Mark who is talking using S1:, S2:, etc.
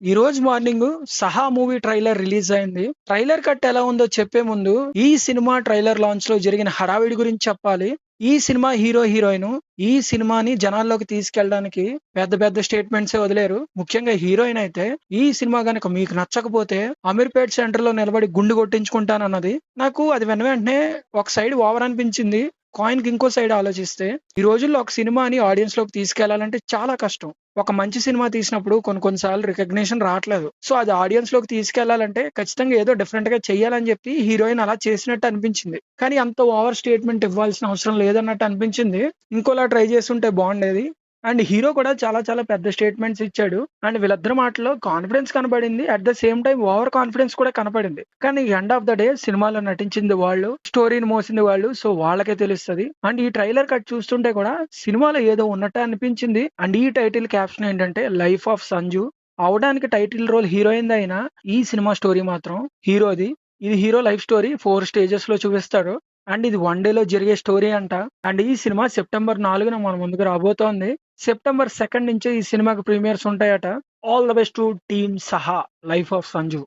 S1: ఈ రోజు మార్నింగ్ 'సహా' మూవీ ట్రైలర్ రిలీజ్ అయింది. ట్రైలర్ కట్ ఎలా ఉందో చెప్పే ముందు, ఈ సినిమా ట్రైలర్ లాంచ్ లో జరిగిన హడావిడి గురించి చెప్పాలి. ఈ సినిమా హీరో, హీరోయిన్ ఈ సినిమాని జనాల్లోకి తీసుకెళ్ళడానికి పెద్ద పెద్ద స్టేట్మెంట్సే వదిలేరు. ముఖ్యంగా హీరోయిన్ అయితే ఈ సినిమా గనక మీకు నచ్చకపోతే అమీర్పేట్ సెంటర్ లో నిలబడి గుండు కొట్టించుకుంటానన్నది. నాకు అది విన్న వెంటనే ఒక సైడ్ ఓవర్ అనిపించింది. కాయిన్ కి ఇంకో సైడ్ ఆలోచిస్తే ఈ రోజుల్లో ఒక సినిమాని ఆడియన్స్ లోకి తీసుకెళ్లాలంటే చాలా కష్టం. ఒక మంచి సినిమా తీసినప్పుడు కొన్ని కొన్ని సార్లు రికగ్నిషన్ రావట్లేదు. సో అది ఆడియన్స్ లోకి తీసుకెళ్లాలంటే ఖచ్చితంగా ఏదో డిఫరెంట్ గా చెయ్యాలని చెప్పి హీరోయిన్ అలా చేసినట్టు అనిపించింది. కానీ అంత ఓవర్ స్టేట్మెంట్ ఇవ్వాల్సిన అవసరం లేదన్నట్టు అనిపించింది. ఇంకోలా ట్రై చేస్తుంటే బాగుండేది. అండ్ హీరో కూడా చాలా చాలా పెద్ద స్టేట్మెంట్స్ ఇచ్చాడు. అండ్ వీళ్ళిద్దరి మాటలో కాన్ఫిడెన్స్ కనబడింది. At the same time over confidence కూడా కనపడింది. కానీ ఎండ్ ఆఫ్ ద డే సినిమాలో నటించింది వాళ్ళు, స్టోరీని మోసింది వాళ్ళు. సో వాళ్ళకే తెలుస్తది. అండ్ ఈ ట్రైలర్ కట్ చూస్తుంటే కూడా సినిమాలో ఏదో ఉన్నట్టు అనిపించింది. అండ్ ఈ టైటిల్ క్యాప్షన్ ఏంటంటే లైఫ్ ఆఫ్ సంజు. అవడానికి టైటిల్ రోల్ హీరోయిన్ అయినా ఈ సినిమా స్టోరీ మాత్రం హీరోది. ఇది హీరో లైఫ్ స్టోరీ 4 స్టేజెస్ లో చూపిస్తాడు. అండ్ ఇది వన్ డే లో జరిగే స్టోరీ అంట. అండ్ ఈ సినిమా సెప్టెంబర్ 4న మన ముందుకు రాబోతోంది. సెప్టెంబర్ 2 నుంచే ఈ సినిమాకి ప్రీమియర్స్ ఉంటాయట. All the best to team సహా లైఫ్ ఆఫ్ సంజు.